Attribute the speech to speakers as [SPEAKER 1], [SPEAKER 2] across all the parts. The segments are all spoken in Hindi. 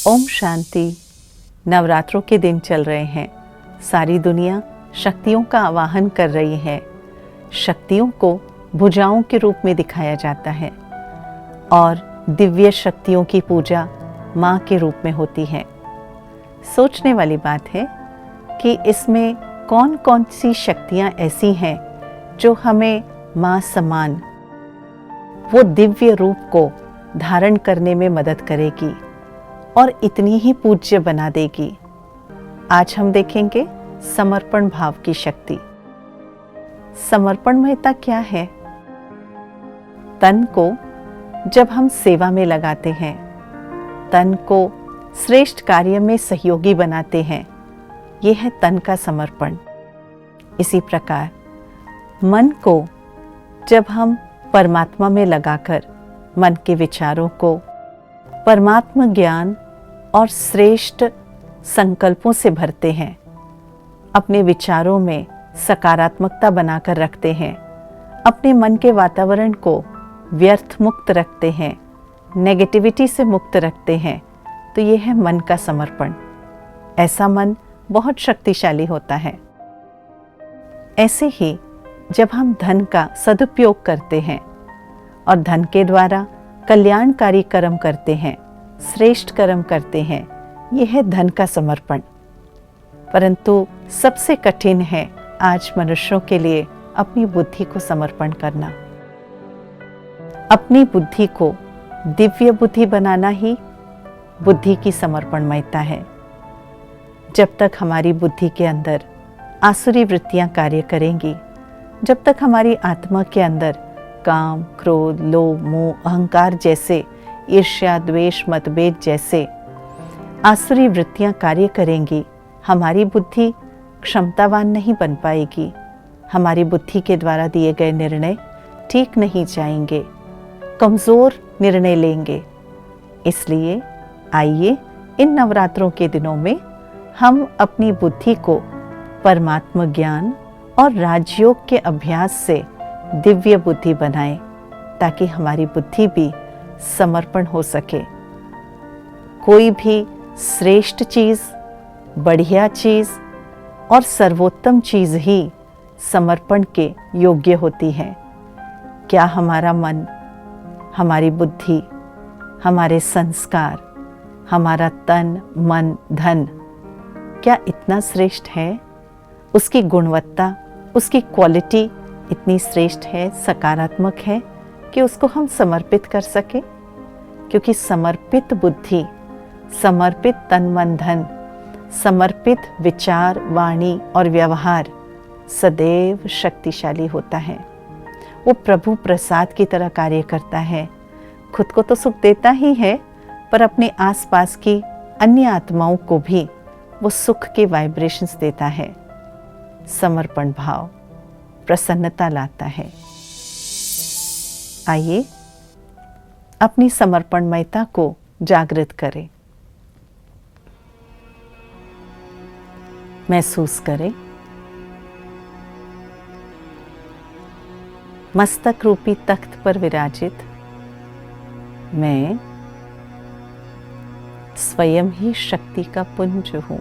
[SPEAKER 1] ओम शांति। नवरात्रों के दिन चल रहे हैं। सारी दुनिया शक्तियों का आवाहन कर रही है। शक्तियों को भुजाओं के रूप में दिखाया जाता है और दिव्य शक्तियों की पूजा माँ के रूप में होती है। सोचने वाली बात है कि इसमें कौन कौन सी शक्तियाँ ऐसी हैं जो हमें माँ समान वो दिव्य रूप को धारण करने में मदद करेगी और इतनी ही पूज्य बना देगी। आज हम देखेंगे समर्पण भाव की शक्ति। समर्पणमयता क्या है? तन को जब हम सेवा में लगाते हैं, तन को श्रेष्ठ कार्य में सहयोगी बनाते हैं, यह है तन का समर्पण। इसी प्रकार मन को जब हम परमात्मा में लगाकर मन के विचारों को परमात्मा ज्ञान और श्रेष्ठ संकल्पों से भरते हैं, अपने विचारों में सकारात्मकता बनाकर रखते हैं, अपने मन के वातावरण को व्यर्थ मुक्त रखते हैं, नेगेटिविटी से मुक्त रखते हैं, तो ये है मन का समर्पण। ऐसा मन बहुत शक्तिशाली होता है। ऐसे ही जब हम धन का सदुपयोग करते हैं और धन के द्वारा कल्याणकारी कर्म करते हैं, श्रेष्ठ कर्म करते हैं, यह है धन का समर्पण। परंतु सबसे कठिन है आज मनुष्यों के लिए अपनी बुद्धि को समर्पण करना। अपनी बुद्धि को दिव्य बुद्धि बनाना ही बुद्धि की समर्पणमयता है। जब तक हमारी बुद्धि के अंदर आसुरी वृत्तियां कार्य करेंगी, जब तक हमारी आत्मा के अंदर काम, क्रोध, लोभ, मोह, अहंकार जैसे, ईर्ष्या, द्वेष, मतभेद जैसे आसुरी वृत्तियां कार्य करेंगी, हमारी बुद्धि क्षमतावान नहीं बन पाएगी। हमारी बुद्धि के द्वारा दिए गए निर्णय ठीक नहीं जाएंगे, कमजोर निर्णय लेंगे। इसलिए आइए इन नवरात्रों के दिनों में हम अपनी बुद्धि को परमात्मा ज्ञान और राजयोग के अभ्यास से दिव्य बुद्धि बनाएं, ताकि हमारी बुद्धि भी समर्पण हो सके। कोई भी श्रेष्ठ चीज़, बढ़िया चीज़ और सर्वोत्तम चीज़ ही समर्पण के योग्य होती है। क्या हमारा मन, हमारी बुद्धि, हमारे संस्कार, हमारा तन, मन, धन क्या इतना श्रेष्ठ है? उसकी गुणवत्ता, उसकी क्वालिटी इतनी श्रेष्ठ है, सकारात्मक है कि उसको हम समर्पित कर सके? क्योंकि समर्पित बुद्धि, समर्पित तन मन धन, समर्पित विचार, वाणी और व्यवहार सदैव शक्तिशाली होता है। वो प्रभु प्रसाद की तरह कार्य करता है। खुद को तो सुख देता ही है, पर अपने आसपास की अन्य आत्माओं को भी वो सुख के वाइब्रेशंस देता है। समर्पण भाव प्रसन्नता लाता है। आइए अपनी समर्पणमयता को जागृत करें। महसूस करें मस्तक रूपी तख्त पर विराजित मैं स्वयं ही शक्ति का पुंज हूं।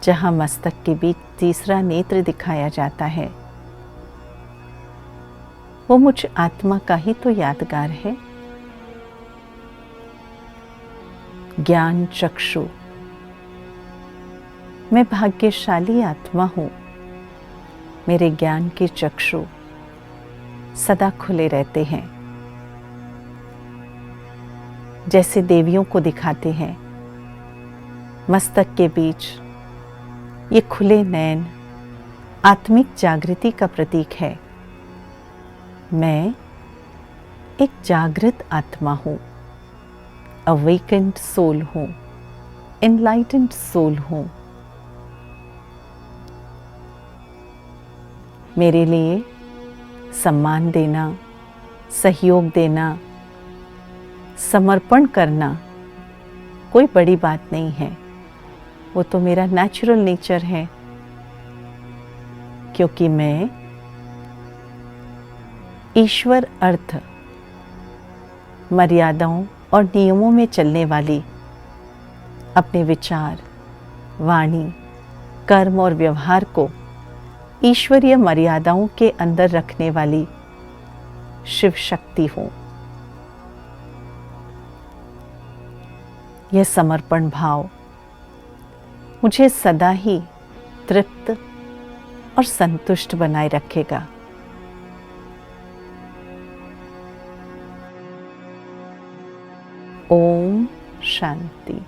[SPEAKER 1] जहां मस्तक के बीच तीसरा नेत्र दिखाया जाता है, वो मुझ आत्मा का ही तो यादगार है। ज्ञान चक्षु, मैं भाग्यशाली आत्मा हूं। मेरे ज्ञान के चक्षु सदा खुले रहते हैं, जैसे देवियों को दिखाते हैं। मस्तक के बीच ये खुले नयन आत्मिक जागृति का प्रतीक है। मैं एक जागृत आत्मा हूँ, अवेकेंड सोल हूँ, एनलाइटेंड सोल हूँ। मेरे लिए सम्मान देना, सहयोग देना, समर्पण करना कोई बड़ी बात नहीं है। वो तो मेरा नेचुरल नेचर है, क्योंकि मैं ईश्वर अर्थ, मर्यादाओं और नियमों में चलने वाली, अपने विचार, वाणी, कर्म और व्यवहार को ईश्वरीय मर्यादाओं के अंदर रखने वाली शिव शक्ति हूँ। यह समर्पण भाव मुझे सदा ही तृप्त और संतुष्ट बनाए रखेगा। ओम शांति।